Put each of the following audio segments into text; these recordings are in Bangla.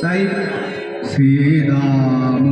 তাই শ্রীরাম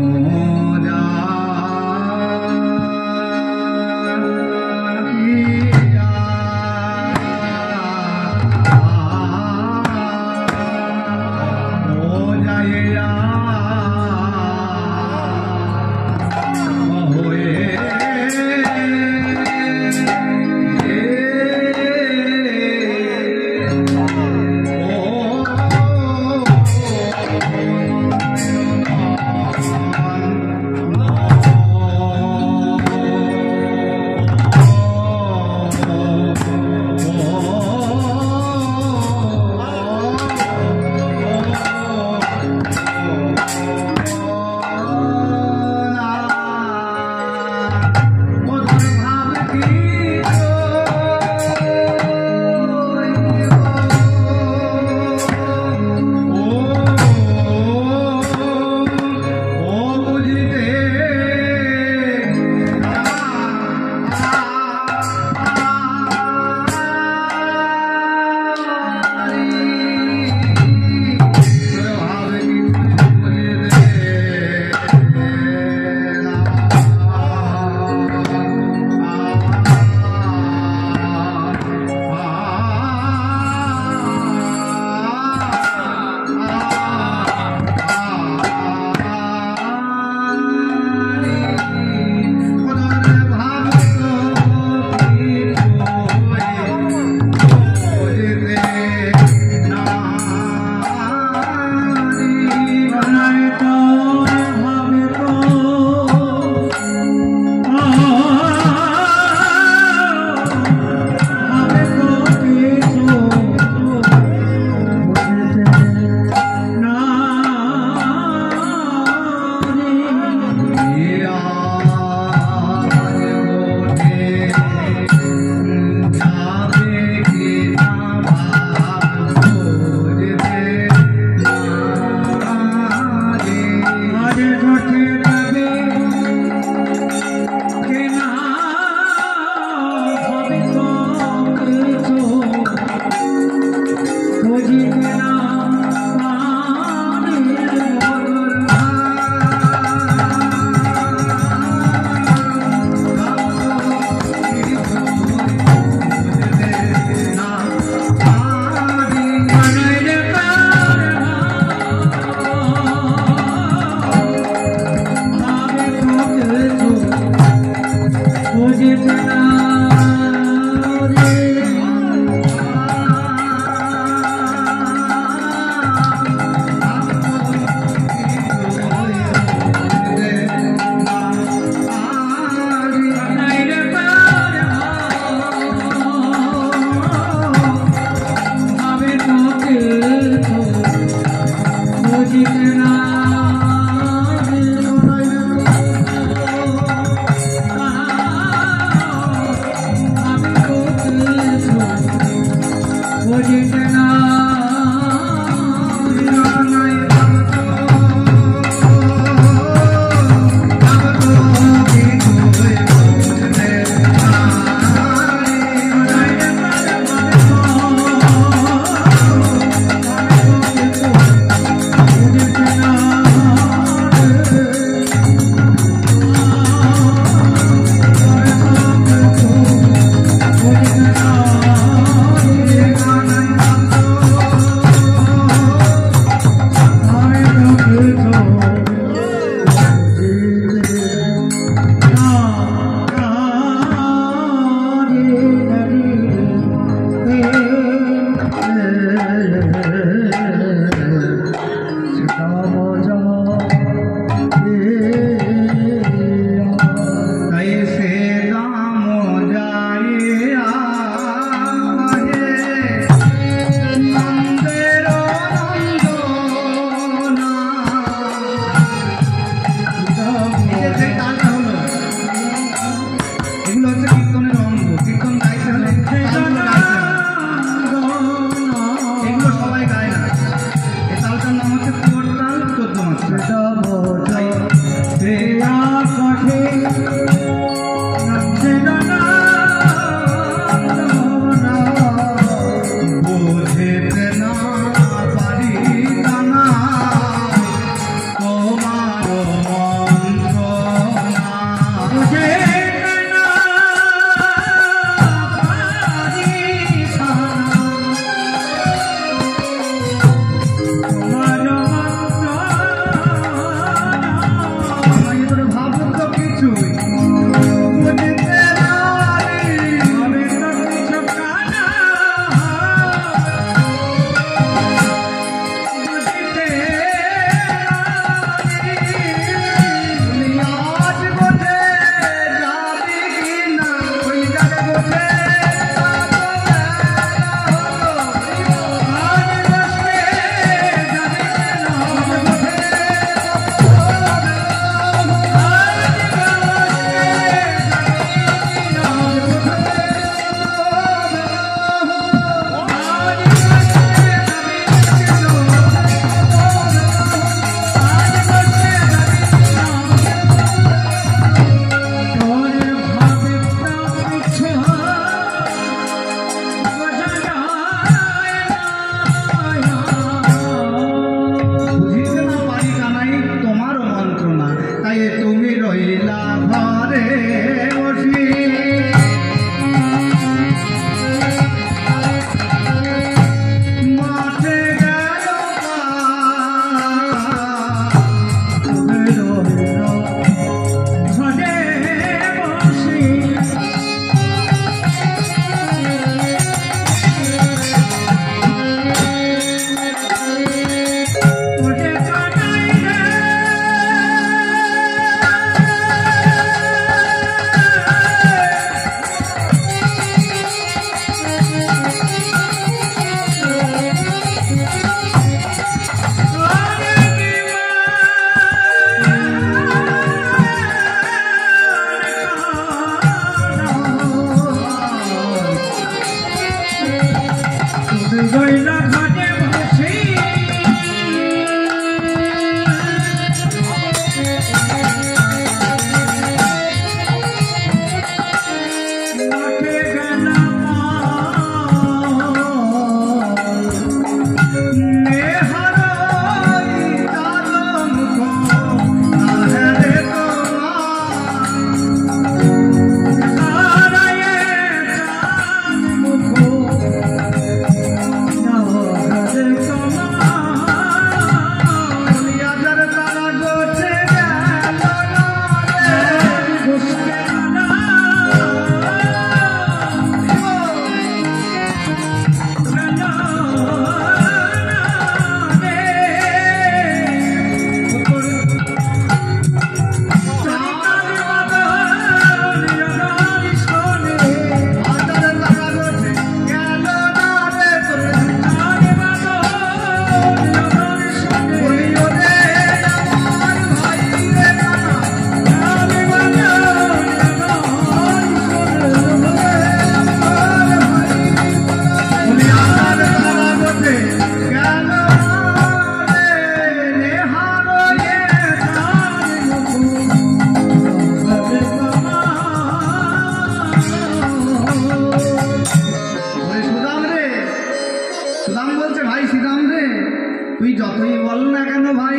না কেন ভাই,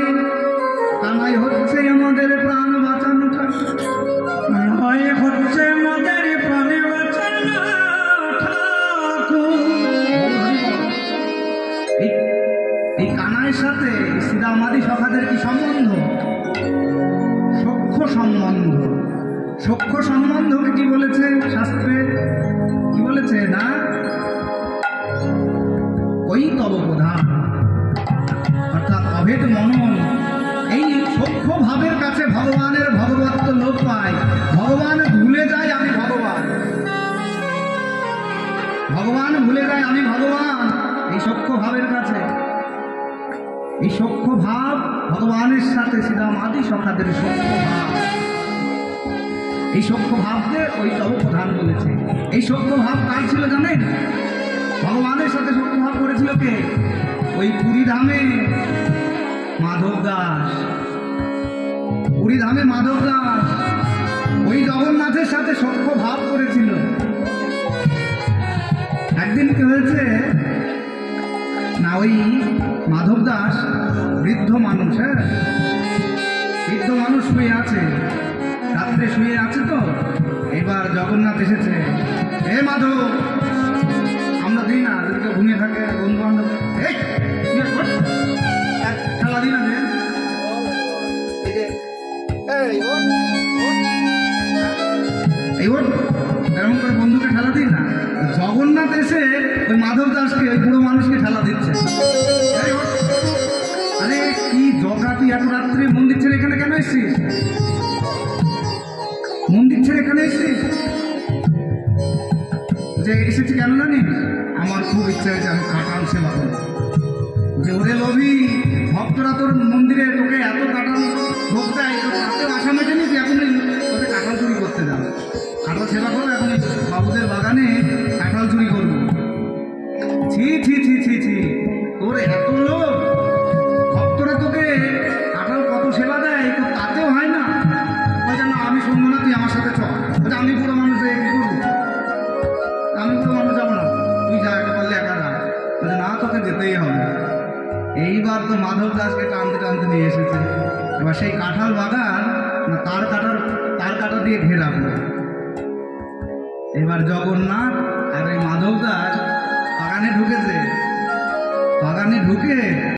কানাই হচ্ছে আমাদের প্রাণ বাঁচানোটা, কানাই হচ্ছে আমাদের প্রাণ বাঁচানো ঠাকুর। এই কানাইয়ের সাথে শ্রীরামাদি সখাদের কি সম্বন্ধ? সখ্য সম্বন্ধ। সখ্য সম্বন্ধকে কি বলেছে শাস্ত্রে? কি বলেছে না? ওই তব প্রধান, অর্থাৎ অভেদ মনন। এই সখ্য ভাবের কাছে ভগবানের ভগবত্ব লোপ পায়। ভগবান ভুলে যায় আমি ভগবান, ভগবান ভুলে যায় আমি ভগবান। এই সখ্য ভাবের কাছে, এই সখ্য ভাব ভগবানের সাথে শ্রীরামাদি সখাদের সখ্য ভাব, এই সখ্য ভাবকে ওই তব প্রধান বলেছে। এই সখ্য ভাব কার ছিল জানেন? ভগবানের সাথে সখ্য ভাব করেছিল কে? ওই পুরীধামে মাধব দাস, পুরীধামে মাধব দাস ওই জগন্নাথের সাথে সখ্য ভাব করেছিল। একদিন কি হয়েছে না, ওই মাধব দাস বৃদ্ধ মানুষ, হ্যাঁ বৃদ্ধ মানুষ শুয়ে আছে, রাত্রে শুয়ে আছে। তো এবার জগন্নাথ এসেছে, হে মাধব, আমরা দিই না যদি ঘুমিয়ে থাকে বন্ধু বান্ধব, খেলা দিই না যে এই ওর এরকম করে বন্ধুকে ঠেলা দিই না। জগন্নাথ এসে ওই মাধব দাসকে, ওই বুড়ো মানুষকে ঠেলা দিচ্ছে। আরে কি জগা, তুই এত রাত্রে মন্দির ছেড়ে এখানে কেন এসছিস? মন্দির ছেড়ে এখানে এসছিস যে এসেছি কেন জানিস? আমার খুব ইচ্ছা হয়েছে আমি কাঁঠাল সেবা করব। যে ওরে লোভী, ভক্তরা তোর মন্দিরে তোকে এত কাঁঠাল ভোগ দেয়, তাতেও আশা মেটে নিস, এখন তোকে কাঁঠাল চুরি করতে যাও। কাঁঠাল সেবা করবো, এখন বাবুদের বাগানে কাঁঠাল চুরি করবো। ছি ছি ছি ছি ছি, তোর এত লোক, ভক্তরা তোকে কাঁঠাল কত সেবা দেয়, তো তাতেও হয় না? বলছে না আমি শুনবো না, তুই আমার সাথে চল। আমি পুরো মানুষ কি করবো? আমি পুরো মানুষ যাবো না, তুই যা, একটা পারলে একা যা। বলছে না, তোকে যেতেই হবে। এইবার তো মাধব দাসকে টানতে টানতে নিয়ে এসেছে। এবার সেই কাঁঠাল বাগান না তার কাটা দিয়ে ঘেরা পড়ে। এবার জগন্নাথ আর এই মাধব দাস বাগানে ঢুকেছে, বাগানে ঢুকে